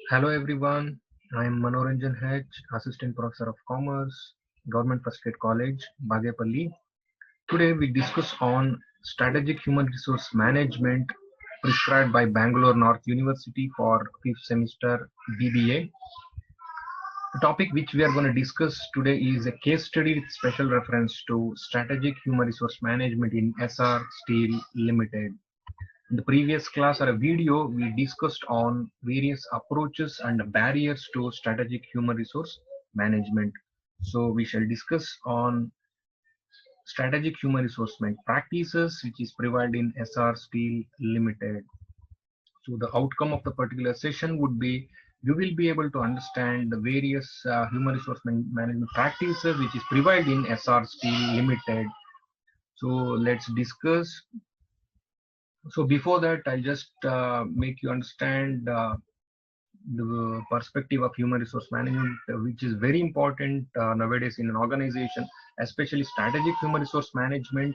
Hello everyone, I am Manoranjan H, Assistant Professor of Commerce, Government First State College, Bagepalli. Today we discuss on Strategic Human Resource Management prescribed by Bangalore North University for 5th semester BBA. The topic which we are going to discuss today is a case study with special reference to Strategic Human Resource Management in ESSAR Steel Limited. In the previous class or a video, we discussed on various approaches and barriers to strategic human resource management. So we shall discuss on strategic human resource management practices, which is provided in SR Steel Limited. So the outcome of the particular session would be you will be able to understand the various human resource management practices which is provided in SR Steel Limited. So let's discuss. So before that, I'll just make you understand the perspective of human resource management, which is very important nowadays in an organization, especially strategic human resource management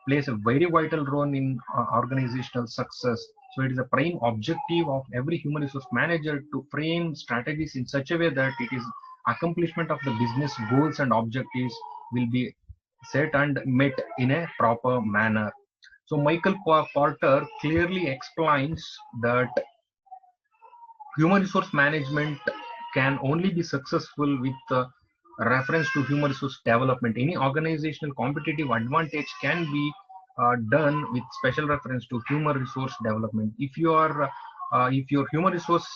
plays a very vital role in organizational success. So it is a prime objective of every human resource manager to frame strategies in such a way that it is accomplishment of the business goals and objectives will be set and met in a proper manner. So Michael Porter clearly explains that human resource management can only be successful with reference to human resource development. Any organizational competitive advantage can be done with special reference to human resource development. If your human resource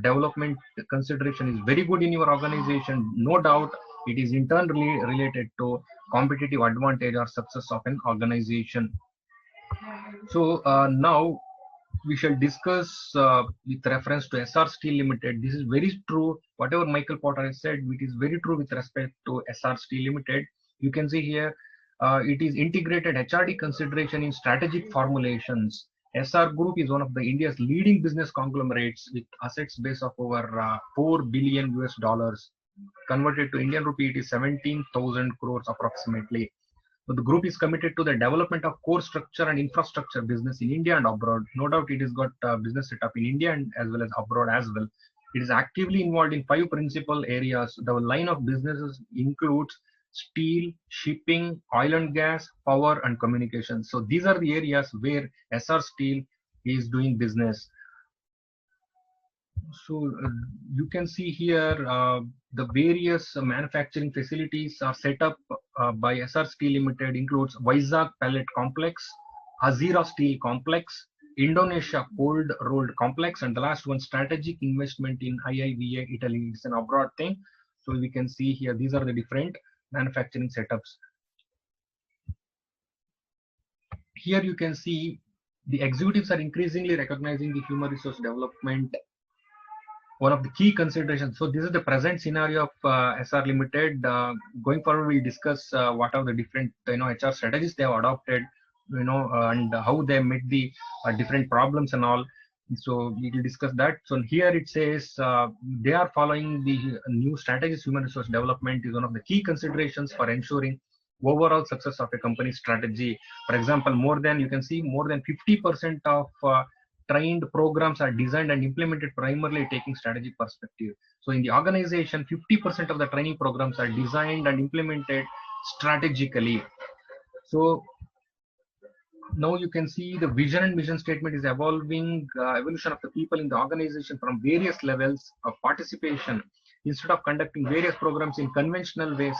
development consideration is very good in your organization, no doubt it is internally related to competitive advantage or success of an organization. So now we shall discuss with reference to SR Steel Limited. This is very true. Whatever Michael Porter has said, it is very true with respect to SR Steel Limited. You can see here, it is integrated HRD consideration in strategic formulations. SR Group is one of the India's leading business conglomerates with assets base of over 4 billion US dollars. Converted to Indian rupee, it is 17,000 crores approximately. So the group is committed to the development of core structure and infrastructure business in India and abroad. No doubt it has got business set up in India and as well as abroad as well. It is actively involved in 5 principal areas. The line of businesses includes steel, shipping, oil and gas, power and communication. So these are the areas where SR Steel is doing business. So you can see here the various manufacturing facilities are set up by SR Steel Limited includes Vizag Pellet Complex, Hazira Steel Complex, Indonesia Cold Rolled Complex, and the last one strategic investment in IIVA Italy. It's an abroad thing. So we can see here these are the different manufacturing setups. Here you can see the executives are increasingly recognizing the human resource development one of the key considerations. So this is the present scenario of SR Limited. Going forward, we'll discuss what are the different HR strategies they have adopted, and how they met the different problems and all. So we will discuss that. So here it says they are following the new strategies. Human resource development is one of the key considerations for ensuring overall success of a company's strategy. For example, you can see more than 50% of trained programs are designed and implemented primarily taking strategic perspective. So in the organization, 50% of the training programs are designed and implemented strategically. So now you can see the vision and mission statement is evolution of the people in the organization from various levels of participation. Instead of conducting various programs in conventional way,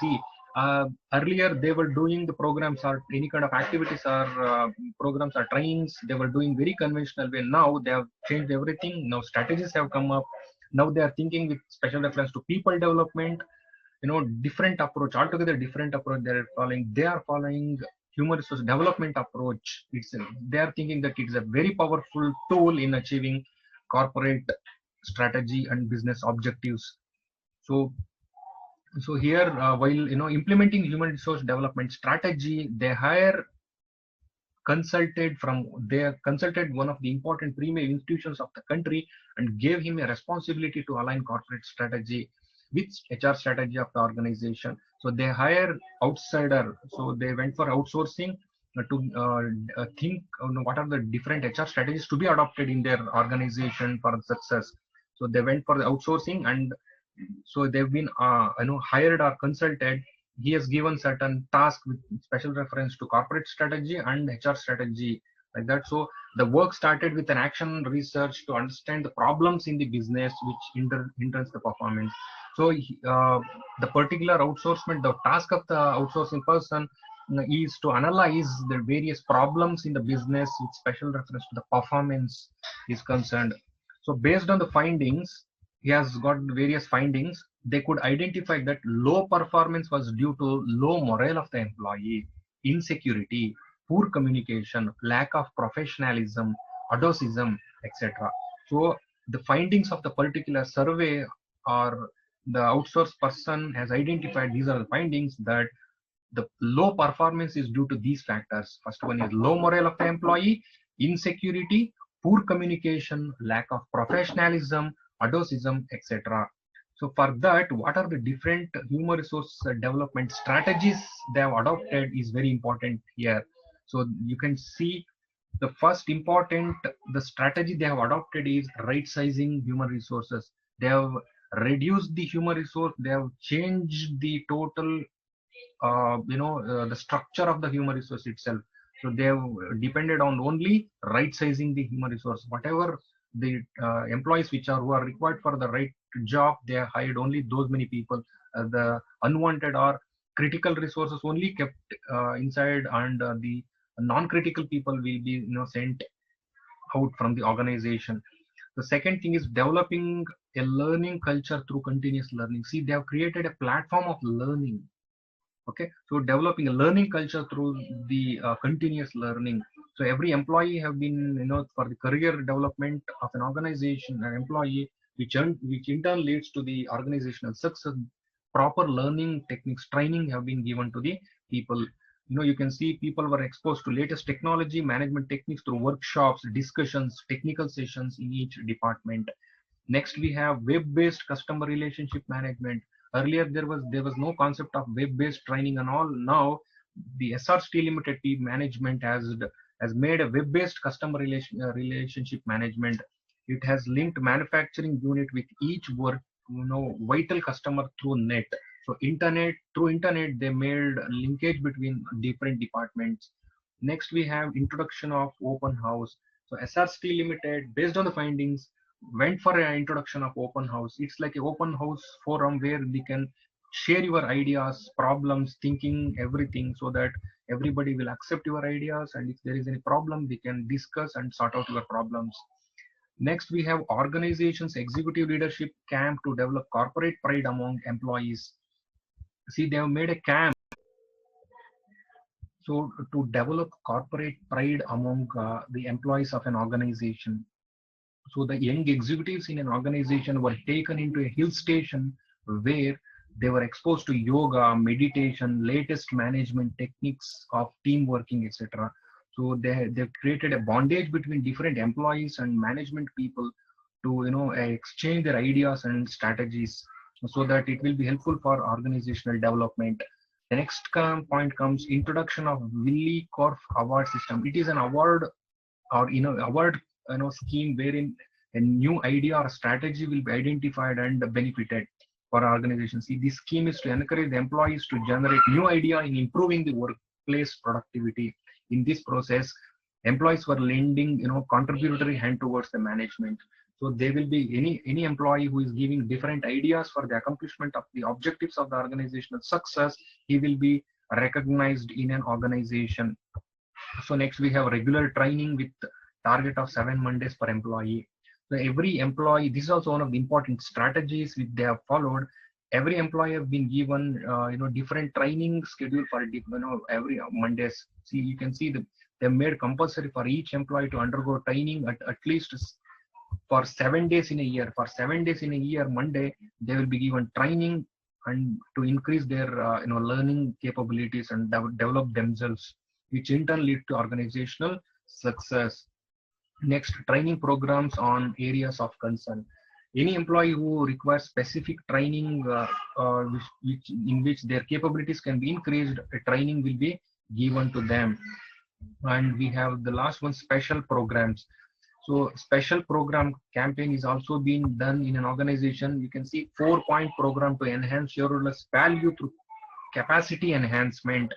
earlier they were doing the programs or any kind of activities or programs or trainings, they were doing very conventional way. Now they have changed everything. Now strategies have come up. Now they are thinking with special reference to people development, different approach, altogether different approach they are following human resource development approach. They are thinking that it is a very powerful tool in achieving corporate strategy and business objectives. So here, while implementing human resource development strategy, they consulted one of the important premier institutions of the country and gave him a responsibility to align corporate strategy with HR strategy of the organization. So they hire outsider. So they went for outsourcing to think what are the different HR strategies to be adopted in their organization for success. So they went for the outsourcing, and so they've been hired or consulted. He has given certain task with special reference to corporate strategy and HR strategy, like that. So the work started with an action research to understand the problems in the business which hinders the performance. So the particular outsourcement, the task of the outsourcing person is to analyze the various problems in the business with special reference to the performance is concerned. So based on the findings, he has got various findings. They could identify that low performance was due to low morale of the employee, insecurity, poor communication, lack of professionalism, adosism, etc. So the findings of the particular survey, or the outsourced person has identified, these are the findings, that the low performance is due to these factors. First one is low morale of the employee, insecurity, poor communication, lack of professionalism, adosism, etc. So for that, what are the different human resource development strategies they have adopted is very important here. So you can see the first important, the strategy they have adopted is right sizing human resources. They have reduced the human resource, they have changed the total the structure of the human resource itself. So they have depended on only right sizing the human resource. Whatever the employees which are who are required for the right job, they have hired only those many people. The unwanted or critical resources only kept inside, and the non-critical people will be sent out from the organization. The second thing is developing a learning culture through continuous learning. See, they have created a platform of learning. Okay, so developing a learning culture through the continuous learning. So every employee have been for the career development of an organization, an employee, which in turn leads to the organizational success. Proper learning techniques, training have been given to the people. You can see people were exposed to latest technology management techniques through workshops, discussions, technical sessions in each department. Next, we have web-based customer relationship management. Earlier, there was no concept of web-based training and all. Now, the ESSAR Steel Limited team management has made a web-based customer relationship management. It has linked manufacturing unit with each work, vital customer through net. So through internet, they made linkage between different departments. Next, we have introduction of open house. So SR Steel Limited, based on the findings, went for an introduction of open house. It's like an open house forum where we can share your ideas, problems, thinking, everything, so that everybody will accept your ideas. And if there is any problem, we can discuss and sort out your problems. Next, we have organizations executive leadership camp to develop corporate pride among employees. See, they have made a camp so to develop corporate pride among the employees of an organization. So the young executives in an organization were taken into a hill station where they were exposed to yoga, meditation, latest management techniques of team working, etc. So they've created a bondage between different employees and management people to exchange their ideas and strategies, so that it will be helpful for organizational development. The next point comes introduction of Willy Korf award system. It is an award or award scheme wherein a new idea or strategy will be identified and benefited for organizations. See, this scheme is to encourage the employees to generate new idea in improving the workplace productivity. In this process, employees were lending contributory hand towards the management. So there will be any employee who is giving different ideas for the accomplishment of the objectives of the organizational success, he will be recognized in an organization. So next, we have regular training with target of 7 Mondays per employee. So every employee, this is also one of the important strategies which they have followed. Every employee have been given different training schedule for every Mondays. See, you can see that they made compulsory for each employee to undergo training at least for 7 days in a year. For 7 days in a year, Monday they will be given training and to increase their learning capabilities and develop themselves, which in turn lead to organizational success. Next, training programs on areas of concern. Any employee who requires specific training in which their capabilities can be increased, a training will be given to them. And we have the last one, special programs. So special program campaign is also being done in an organization. You can see 4-point program to enhance shareholders value through capacity enhancement,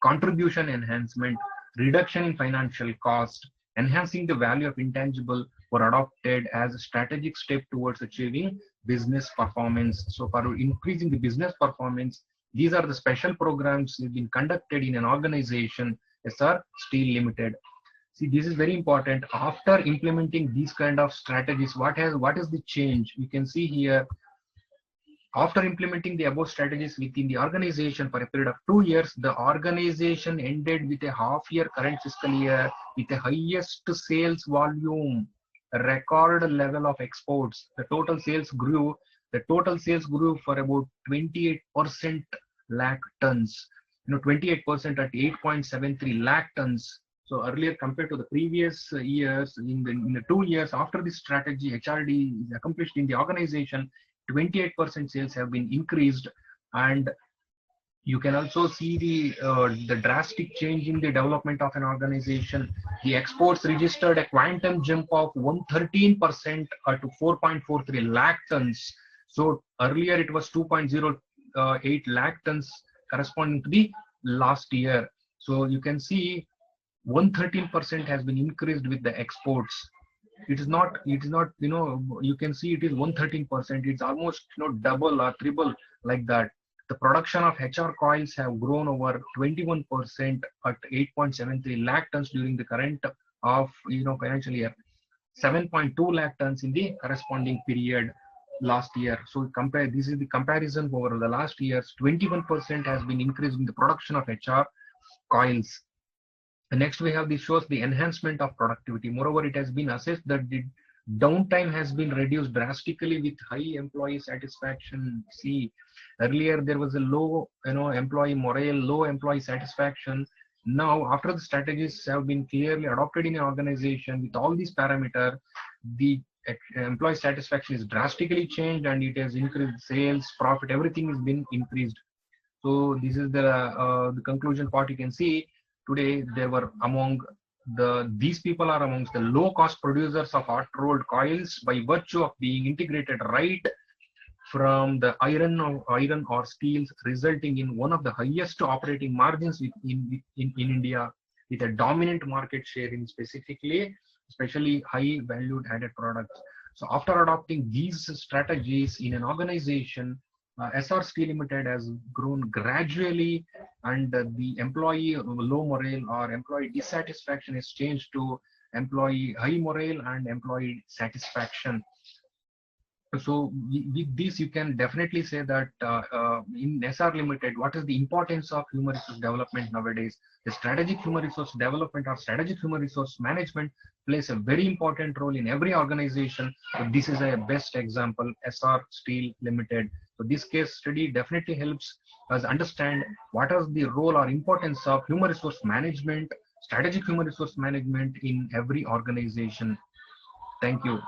contribution enhancement, reduction in financial cost, enhancing the value of intangible were adopted as a strategic step towards achieving business performance. So for increasing the business performance, these are the special programs that have been conducted in an organization, ESSAR Steel Limited. See, this is very important. After implementing these kind of strategies, what is the change? You can see here, after implementing the above strategies within the organization for a period of 2 years, the organization ended with a half-year current fiscal year with the highest sales volume, a record level of exports. The total sales grew. The total sales grew for about 28% lakh tons. 28% at 8.73 lakh tons. So earlier compared to the previous years, in the 2 years after this strategy, HRD is accomplished in the organization, 28% sales have been increased, and you can also see the drastic change in the development of an organization. The exports registered a quantum jump of 113% to 4.43 lakh tons. So earlier it was 2.08 lakh tons corresponding to the last year. So you can see 113% has been increased with the exports. It is not, you can see it is 113%. It's almost, double or triple like that. The production of HR coils have grown over 21% at 8.73 lakh tons during the current of, financial year, 7.2 lakh tons in the corresponding period last year. So compare, this is the comparison over the last years. 21% has been increased in the production of HR coils. And next we have, this shows the enhancement of productivity. Moreover, it has been assessed that the downtime has been reduced drastically with high employee satisfaction. See, earlier there was a low, employee morale, low employee satisfaction. Now, after the strategies have been clearly adopted in an organization with all these parameters, the employee satisfaction is drastically changed, and it has increased sales, profit, everything has been increased. So this is the conclusion part. You can see today there were these people are amongst the low cost producers of hot rolled coils by virtue of being integrated right from the iron or steels, resulting in one of the highest operating margins in India, with a dominant market share in especially high valued added products. So after adopting these strategies in an organization, ESSAR Steel Limited has grown gradually, and the employee low morale or employee dissatisfaction has changed to employee high morale and employee satisfaction. So with this, you can definitely say that in ESSAR Limited, what is the importance of human resource development nowadays? The strategic human resource development or strategic human resource management plays a very important role in every organization. So this is a best example, ESSAR Steel Limited. So this case study definitely helps us understand what is the role or importance of human resource management, strategic human resource management in every organization. Thank you.